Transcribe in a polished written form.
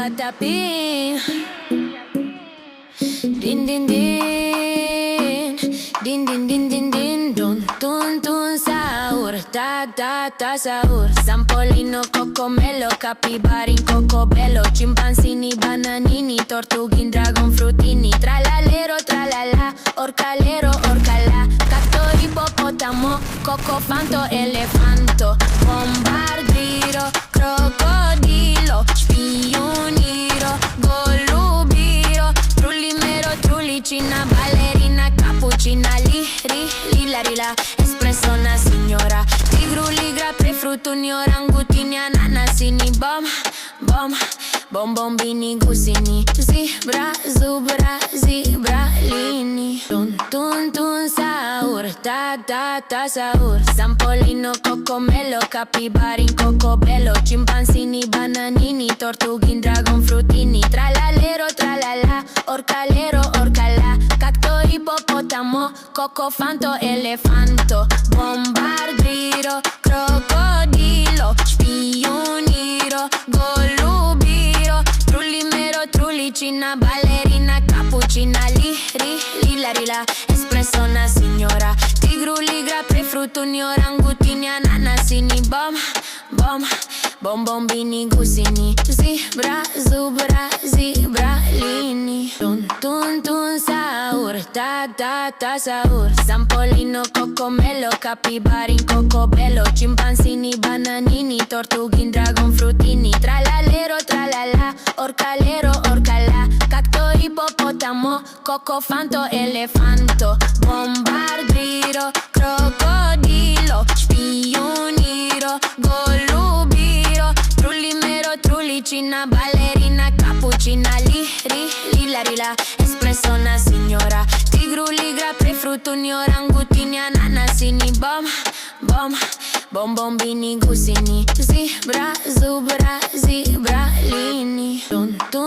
patapim. Din din din, din din din din din, dun dun dun sahur, ta ta ta sahur. Sampolino, cocomelo, capibari, cocobello, chimpanzini, bananini, tortughin, dragon frutini, tralalero, tralala, orcalero, orcala, cacto, ippopotamo, cocofanto, elefanto, bombardiro, crocodilo, spioniro, golubiro, trullimero, trullicina, ballerina, cappuccina, lila, rila, espresso, una signora, tigru, ligra, prefruttuni, orangutini, ananasini, bombini, gusini, zebra, zubra, zebralini, tun tun tun sahur, ta ta ta sahur. Sampolino, cocomelo, capibari, cocobello, chimpanzini, bananini, tortughin, dragon frutini, tralalero, tralala, orcalero, orcala, cacto, ippopotamo, cocofanto, elefanto, bombardiro, crocodilo, spioniro, golubiro, trullimero, trullicina, ballerina, cappuccina, lila, rila, espresso, una signora, tigru, ligra, prefruttuni, orangutini, ananasini, bombini, gusini, zebra, zubra, zebralini, tun tun tun sahur, ta ta ta sahur. Sampolino, cocomelo, capibari, cocobello, chimpanzini, bananini, tortughin, dragon frutini, tralalero, tralala, orcalero, orcala, cacto, ippopotamo, cocofanto, elefanto, bombardiro, crocodilo, spioniro, golubiro, trullimero, trullicina, ballerina, cappuccina, lila, rila, espresso, una signora, tigru, ligra, prefruttuni, orangutini, ananasini, bombini, gusini, zebra, zubra, zebralini, tun tun.